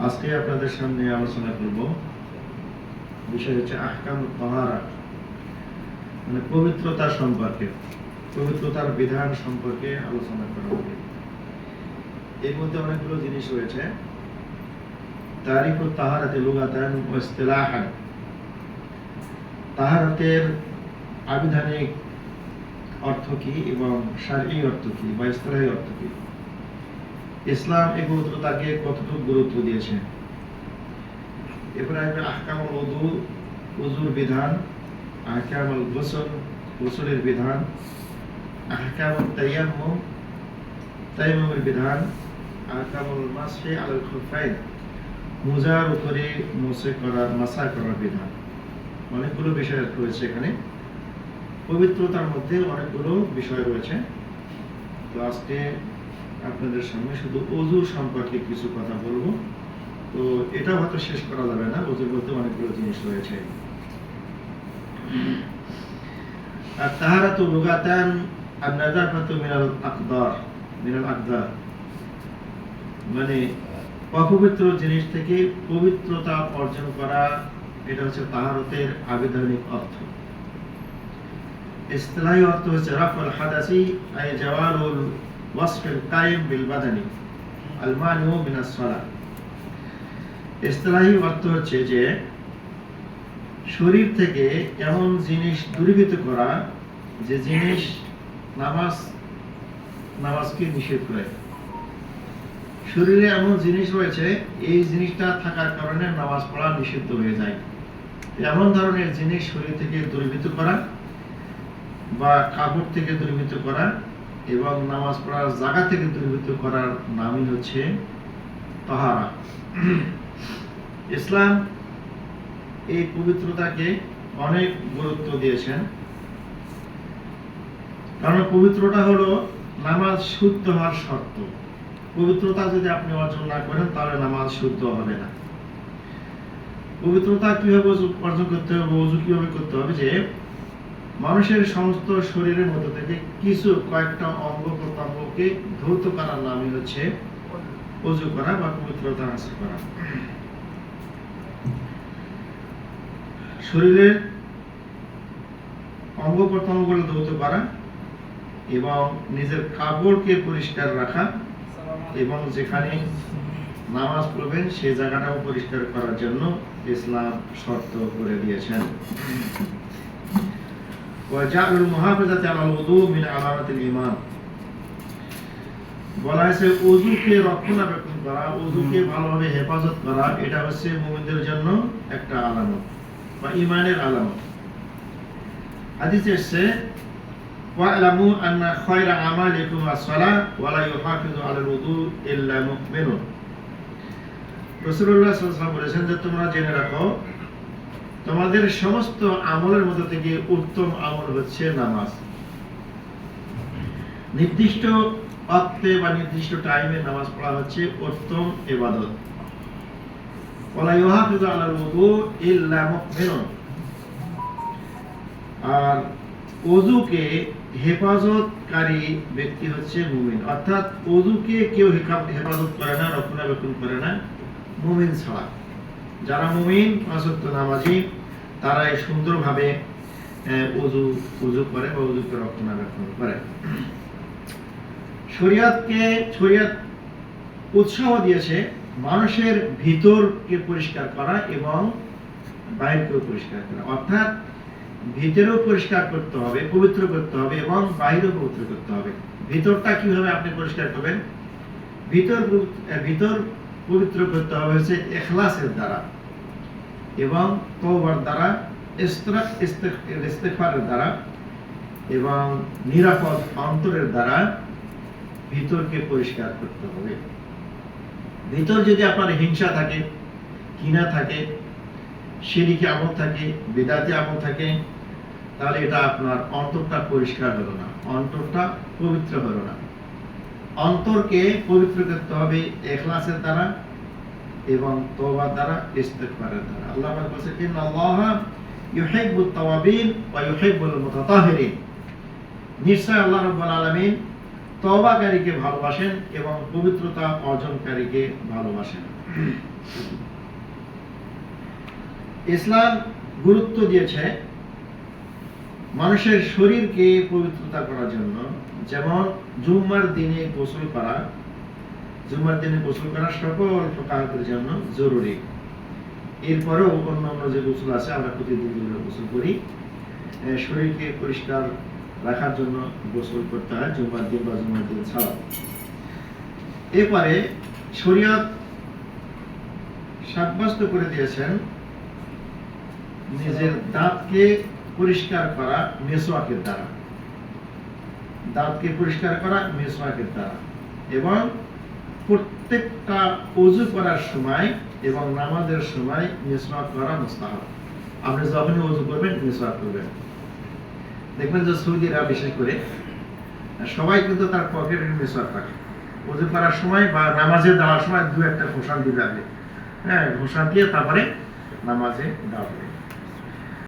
আজকে আপনাদের সামনে আলোচনা করব বিষয় হচ্ছে আহকামুত তাহারা, মানে পবিত্রতা সম্পর্কে, পবিত্রতার বিধান সম্পর্কে আলোচনা করা হবে। এর মধ্যে অনেকগুলো জিনিস রয়েছে। তারিকুত তাহারাতে লুগাতান ওয়া ইসতিলাহান, তাহারাতের আবিধানিক অর্থ কি এবং শারঈ অর্থ কি বা ইসতিলাহি অর্থ কি, ইসলাম এই পবিত্রতাকে কতটুকু গুরুত্ব দিয়েছে। এরপরে আসবে আহকামুল ওযু, ওযুর বিধান, আহকামুল গোসল, গোসলের বিধান, আহকামুত তায়াম্মুম, তায়াম্মুমের বিধান, আহকামুল মাসহি আলাল খুফাইন, মোজার উপরে মাসা করার বিধান। অনেকগুলো বিষয় রয়েছে এখানে। পবিত্রতার মধ্যে অনেকগুলো বিষয় রয়েছে। তো আজকে আপনাদের সামনে শুধু ওযু সম্পর্কে কিছু কথা বলবো। তো এটা হয়তো শেষ করা যাবে না, ওযুর মধ্যে অনেকগুলো জিনিস রয়েছে। আর তাহারাতু লুগাতান আন-নাযাফাতু মিনাল আকদার, মানে অপবিত্র জিনিস থেকে পবিত্রতা অর্জন করা, এটা হচ্ছে তাহারতের আবিধানিক অর্থ। ইসতিলাহি অর্থ হচ্ছে রাফউল হাদাসি আই জাওয়ালুল ওয়াসফিল কায়েম বিল বাদানি আল মানিউ মিনাস সালাহ। ইসতিলাহি অর্থ হচ্ছে যে শরীর থেকে এমন জিনিস দূরীভূত করা যে জিনিস নামাজকে নিষেধ করে। শরীরে এমন জিনিস রয়েছে, এই জিনিসটা থাকার কারণে নামাজ পড়া নিষিদ্ধ হয়ে যায়। এমন ধরনের জিনিস শরীর থেকে দূরীভূত করা বা কাপড় থেকে দূরীভূত করা এবং নামাজ পড়ার জায়গা থেকে দূরীভূত করার নামই হচ্ছে তাহারা। ইসলাম এই পবিত্রতাকে অনেক গুরুত্ব দিয়েছেন, কারণ পবিত্রতা হলো নামাজ শুদ্ধ হওয়ার শর্ত। পবিত্রতা যদি আপনি অর্জন না করেন তাহলে নামাজ শুদ্ধ হবে না। পবিত্রতা কিভাবে অর্জন করতে হবে, ওযু কিভাবে করতে হবে, যে মানুষের সমস্ত শরীরের মধ্যে থেকে কয়েকটা অঙ্গ প্রত্যঙ্গকে ধৌত করার নামই হচ্ছে ওযু করা বা পবিত্রতা হাসিল করা। শরীরের অঙ্গ প্রত্যঙ্গগুলো ধৌত করা এবং নিজের কাপড়কে পরিষ্কার রাখা এবং যেখানে নামাজ পড়বেন সেই জায়গাটাও পরিষ্কার করার জন্য ইসলাম শর্ত করে দিয়েছেন। ওয়াজাউল মুহাফাজাতি আলাল ওযু মিন আলামাতিল ঈমান, বলা হয়েছে ওযুকে রক্ষণাবেক্ষণ করা, ওযুকে ভালোভাবে হেফাজত করা, এটা হচ্ছে মুমিনদের জন্য একটা আলামত বা ঈমানের আলামত। হাদিসে এসেছে ওয়া'লামু আন্না খায়রা আমালিকুম আস-সালাহ ওয়া লা ইউহাফিজু আলাল ওযু ইল্লা মুমিনুন। রাসূলুল্লাহ সাল্লাল্লাহু আলাইহি ওয়াসাল্লাম বলেছেন যে তোমরা জেনে রাখো তোমাদের সমস্ত আমলের মধ্যে থেকে উত্তম আমল হচ্ছে নামাজ। নির্দিষ্ট ওয়াক্তে বা নির্দিষ্ট টাইমে নামাজ পড়া হচ্ছে উত্তম ইবাদত। ওয়ালা ইউহাফিজু আলাল ওযু ইল্লা মুমিনুন, আর ওযুকে হেফাজতকারী ব্যক্তি হচ্ছে মুমিন। অর্থাৎ ওযুকে কেউ হেফাজত করে না, রক্ষণাবেক্ষণ করে না মুমিন ছাড়া। যারা মুমিন পাঁচ ওয়াক্ত নামাজি তারাই সুন্দরভাবে ওযু করে বা ওযুকে রক্ষণাবেক্ষণ করে। শরীয়ত উৎসাহ দিয়েছে মানুষের ভিতরকে পরিষ্কার করা এবং বাহিরকেও পরিষ্কার করা। অর্থাৎ ভিতরেও পরিষ্কার করতে হবে, পবিত্র করতে হবে এবং বাহিরেও পবিত্র করতে হবে। ভিতরটা কিভাবে আপনি পরিষ্কার করবেন? ভিতর পবিত্র করতে হবে হচ্ছে ইখলাসের দ্বারা এবং তওবার দ্বারা, ইস্তিগফারের দ্বারা এবং নিরাপদ অন্তরের দ্বারা ভিতরকে পরিষ্কার করতে হবে। ভিতর যদি আপনার হিংসা থাকে, ঘৃণা থাকে, শিরকি আমল থাকে, বিদআতি আমল থাকে, তাহলে এটা আপনার অন্তরটা পরিষ্কার হলো না, অন্তরটা পবিত্র হলো না। অন্তরকে পবিত্র করতে হবে ইখলাসের দ্বারা এবং তওবার দ্বারা, ইস্তিগফারের দ্বারা। আল্লাহ পাক বলেছেন ইন্নাল্লাহা ইউহিব্বুত তাওয়াবিন ওয়া ইউহিব্বুল মুতাতাহহিরিন, নিশ্চয় আল্লাহ রাব্বুল আলামিন তওবাকারীকে ভালোবাসেন এবং পবিত্রতা অর্জনকারীকে ভালোবাসেন। ইসলাম গুরুত্ব দিয়েছে মানুষের শরীরকে পবিত্রতা করার জন্য, যেমন জুম্মার দিনে গোসল করা, জুম্মার দিনে গোসল করা সকল ফুকাহাদের জন্য জরুরি। এরপরেও অন্যান্য যে গোসল আছে আমরা প্রতিদিন যেগুলো গোসল করি, শরীরকে পরিষ্কার রাখার জন্য গোসল করতে হয় জুম্মার দিন বা জুম্মার দিন ছাড়া। এরপরে শরীয়ত সাব্যস্ত করে দিয়েছেন নিজের দাঁতকে পরিষ্কার করা মেসওয়াকের দ্বারা, দাঁতকে পরিষ্কার করা মেসওয়াকের দ্বারা, এবং প্রত্যেকটা ওযু করার সময় এবং নামাজের সময় মেসওয়াক করা মুস্তাহাব। আপনি যখনই ওযু করবেন মেসওয়াক করবেন। দেখবেন যে সৌদিরা বিশেষ করে সবাই কিন্তু তার পকেটে মেসওয়াক রাখে, ওযু করার সময় বা নামাজে যাওয়ার সময় দু একটা ঘোষণা দিবে আগে, ঘোষণা দিয়ে তারপরে নামাজে দাঁড়াবে।